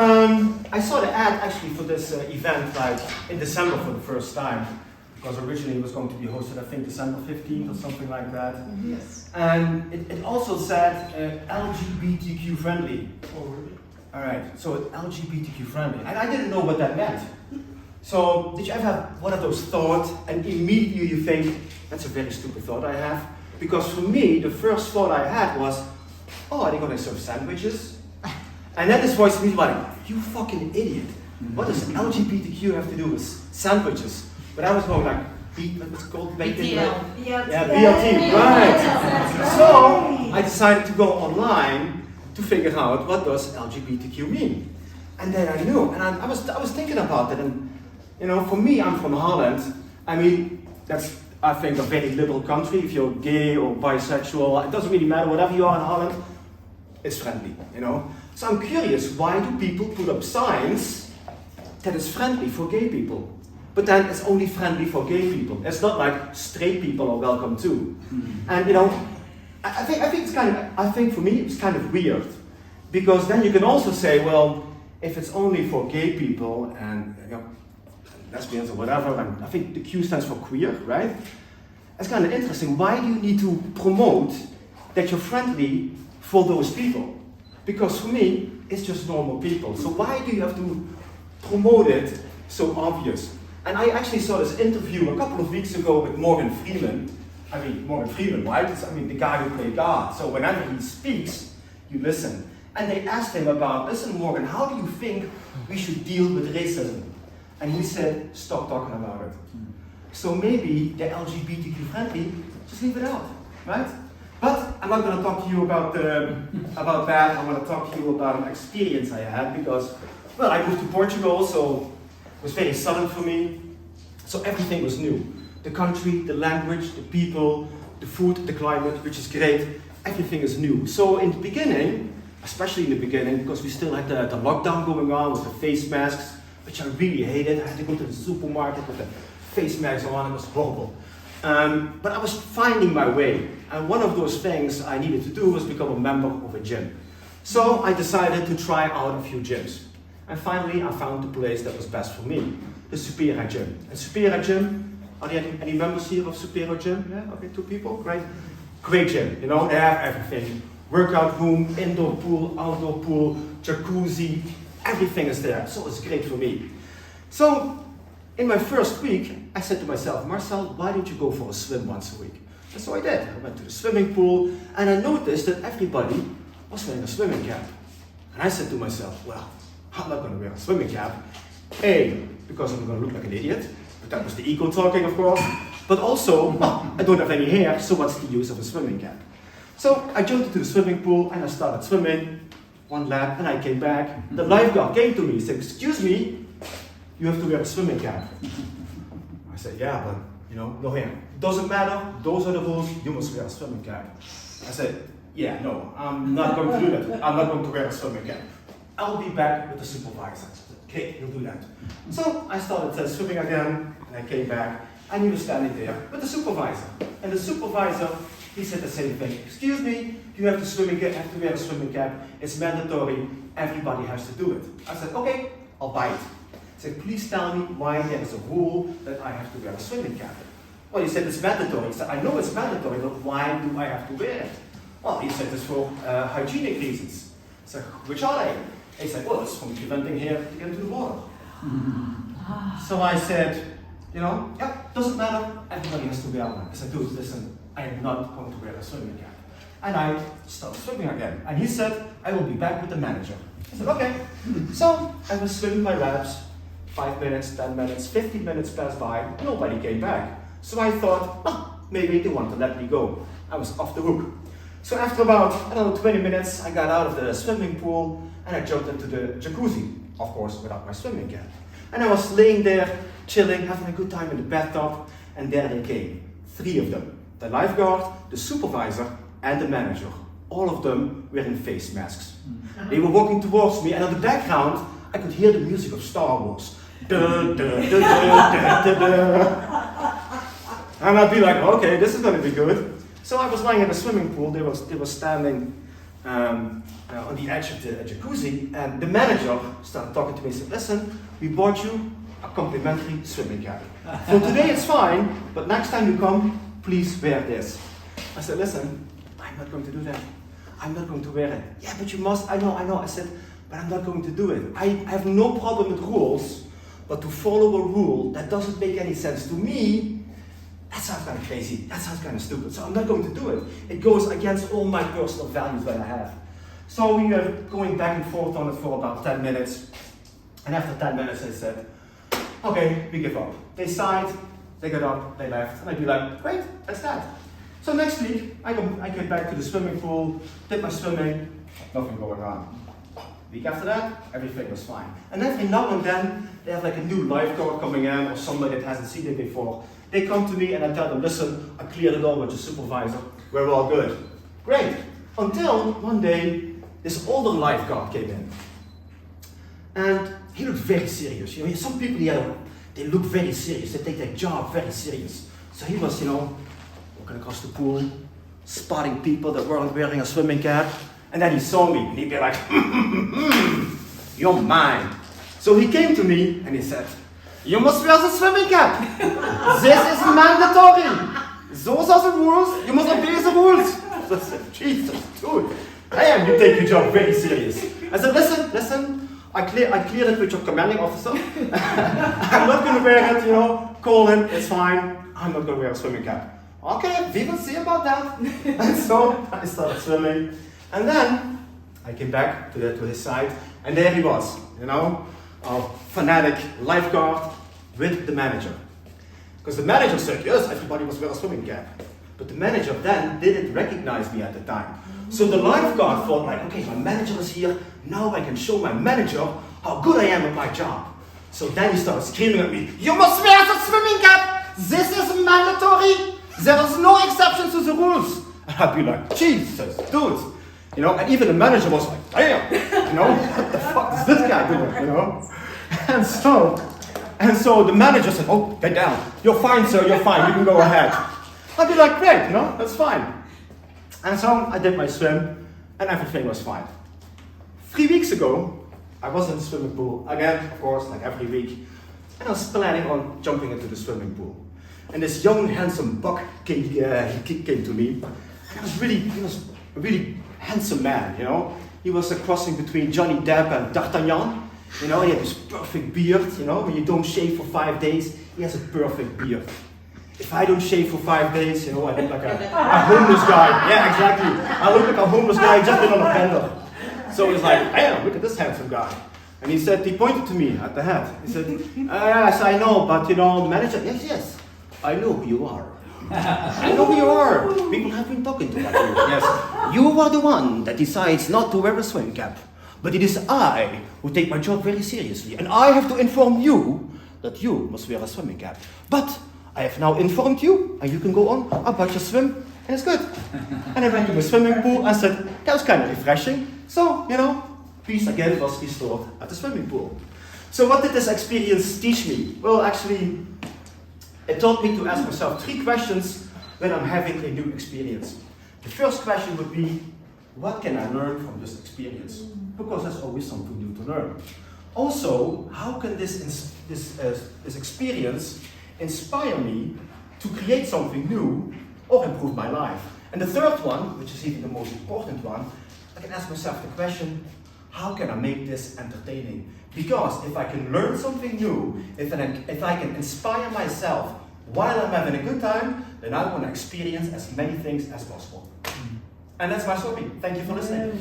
I saw the ad actually for this event like in December for the first time, because originally it was going to be hosted, I think, December 15th or something like that. Yes. And it also said LGBTQ friendly. Oh, really? All right, so LGBTQ friendly. And I didn't know what that meant. So did you ever have one of those thoughts and immediately you think, that's a very stupid thought I have? Because for me, the first thought I had was, oh, are they going to serve sandwiches? And then this voice to me like, you fucking idiot. What does LGBTQ have to do with sandwiches? But I was going like, what's it called? BTL. Yeah, BLT, right. So I decided to go online to figure out what does LGBTQ mean. And then I knew, and I was thinking about it, and you know, for me, I'm from Holland. I mean, that's, I think, a very liberal country. If you're gay or bisexual, it doesn't really matter, whatever you are in Holland, it's friendly, you know. So I'm curious, why do people put up signs that is friendly for gay people? But then it's only friendly for gay people. It's not like straight people are welcome too. And you know, I think for me it's kind of weird, because then you can also say, well, if it's only for gay people and you know, lesbians or whatever, and I think the Q stands for queer, right? It's kind of interesting. Why do you need to promote that you're friendly for those people? Because for me, it's just normal people. So why do you have to promote it so obvious? And I actually saw this interview a couple of weeks ago with Morgan Freeman. I mean, Morgan Freeman, right? I mean, the guy who played God. So whenever he speaks, you listen. And they asked him about, listen, Morgan, how do you think we should deal with racism? And he said, stop talking about it. So maybe the LGBTQ friendly, just leave it out, right? But I'm not going to talk to you about that. I want to talk to you about an experience I had because, well, I moved to Portugal, so it was very sudden for me. So everything was new. The country, the language, the people, the food, the climate, which is great. Everything is new. So in the beginning, especially in the beginning, because we still had the lockdown going on with the face masks, which I really hated. I had to go to the supermarket with the face masks on. It was horrible. But I was finding my way. And one of those things I needed to do was become a member of a gym. So I decided to try out a few gyms. And finally, I found the place that was best for me, the Superior Gym. And Superior Gym, are there any members here of Superior Gym? Yeah, okay, 2 people, great. Great gym, you know, they have everything. Workout room, indoor pool, outdoor pool, jacuzzi, everything is there. So it's great for me. So in my first week, I said to myself, Marcel, why don't you go for a swim once a week? And so I did. I went to the swimming pool and I noticed that everybody was wearing a swimming cap. And I said to myself, well, I'm not going to wear a swimming cap. A, because I'm going to look like an idiot. But that was the ego talking, of course. But also, well, I don't have any hair, so what's the use of a swimming cap? So I jumped into the swimming pool and I started swimming. 1 lap, and I came back. The lifeguard came to me and said, excuse me, you have to wear a swimming cap. I said, yeah, but you know, no hair. Doesn't matter, those are the rules, you must wear a swimming cap. I said, yeah, no, I'm not going to do that. I'm not going to wear a swimming cap. I'll be back with the supervisor. I said, okay, you'll do that. So I started swimming again, and I came back, and he was standing there with the supervisor. And the supervisor, he said the same thing. Excuse me, you have to wear a swimming cap. It's mandatory. Everybody has to do it. I said, okay, I'll buy it. He said, please tell me why there is a rule that I have to wear a swimming cap. Well, he said it's mandatory. He said, I know it's mandatory, but why do I have to wear it? Well, he said it's for hygienic reasons. I said, which are they? He said, well, it's from preventing hair to get into the water. So I said, you know, yeah, doesn't matter. Everybody has to wear one. I said, dude, listen, I am not going to wear a swimming cap. And I started swimming again. And he said, I will be back with the manager. I said, okay. So I was swimming my laps. 5 minutes, 10 minutes, 15 minutes passed by. Nobody came back. So I thought, oh, maybe they want to let me go. I was off the hook. So after about, I don't know, 20 minutes, I got out of the swimming pool and I jumped into the jacuzzi. Of course, without my swimming cap. And I was laying there, chilling, having a good time in the bathtub. And there they came. 3 of them. The lifeguard, the supervisor, and the manager. All of them wearing face masks. They were walking towards me, and in the background, I could hear the music of Star Wars. Dun, dun, dun, dun, dun, dun, dun. And I'd be like, okay, this is going to be good. So I was lying in the swimming pool. They were standing on the edge of the jacuzzi, and the manager started talking to me and said, listen, we bought you a complimentary swimming cap. For today it's fine, but next time you come, please wear this. I said, listen, I'm not going to do that. I'm not going to wear it. Yeah, but you must. I know. I said, but I'm not going to do it. I have no problem with rules, but to follow a rule that doesn't make any sense to me, that sounds kind of crazy. That sounds kind of stupid. So I'm not going to do it. It goes against all my personal values that I have. So we were going back and forth on it for about 10 minutes. And after 10 minutes, I said, okay, we give up. They signed, they got up, they left. And I'd be like, great, that's that. So next week, I came back to the swimming pool, did my swimming, nothing going on. Week after that, everything was fine. And every now and then, they have like a new lifeguard coming in, or somebody that hasn't seen it before. They come to me and I tell them, listen, I cleared it all with the supervisor, we're all good. Great. Until one day, this older lifeguard came in. And he looked very serious. You know, some people here, they look very serious, they take their job very serious. So he was, walking across the pool, spotting people that weren't wearing a swimming cap. And then he saw me, and he'd be like, you're mine. So he came to me, and he said, you must wear the swimming cap. This is mandatory. Those are the rules. You must obey the rules. I said, Jesus, dude. Damn, you take your job very serious. I said, listen. I cleared it with your commanding officer. I'm not going to wear it, call him, it's fine. I'm not going to wear a swimming cap. Okay, we will see about that. And so I started swimming. And then I came back to his side, and there he was, a fanatic lifeguard with the manager. Because the manager said, yes, everybody must wear a swimming cap. But the manager then didn't recognize me at the time. So the lifeguard thought like, okay, my manager is here, now I can show my manager how good I am at my job. So then he started screaming at me, you must wear the swimming cap! This is mandatory! There is no exception to the rules! And I'd be like, Jesus, dude! And even the manager was like, damn! What the fuck is this guy doing, And so the manager said, oh, get down. You're fine, sir, you're fine, you can go ahead. I'd be like, great, that's fine. And so I did my swim, and everything was fine. 3 weeks ago, I was in the swimming pool, again, of course, like every week, and I was planning on jumping into the swimming pool. And this young, handsome buck came to me. He was a really handsome man, He was a crossing between Johnny Depp and D'Artagnan. He had this perfect beard, when you don't shave for 5 days, he has a perfect beard. If I don't shave for 5 days, I look like a homeless guy. Yeah, exactly. I look like a homeless guy just been on a bender. So he's like, damn, look at this handsome guy. And he pointed to me at the head. He said, yes, I know, but manager, yes, I know who you are. I know who you are. People have been talking to you. Yes, you are the one that decides not to wear a swim cap. But it is I who take my job very seriously. And I have to inform you that you must wear a swimming cap. But I have now informed you, and you can go on about your swim, and it's good. And I went to the swimming pool and said, that was kind of refreshing. So, peace again was restored at the swimming pool. So what did this experience teach me? Well, actually, it taught me to ask myself 3 questions when I'm having a new experience. The first question would be, what can I learn from this experience? Because there's always something new to learn. Also, how can this experience inspire me to create something new or improve my life? And the third one, which is even the most important one, I can ask myself the question, how can I make this entertaining? Because if I can learn something new, if I can inspire myself while I'm having a good time, then I want to experience as many things as possible. And that's my story. Thank you for listening.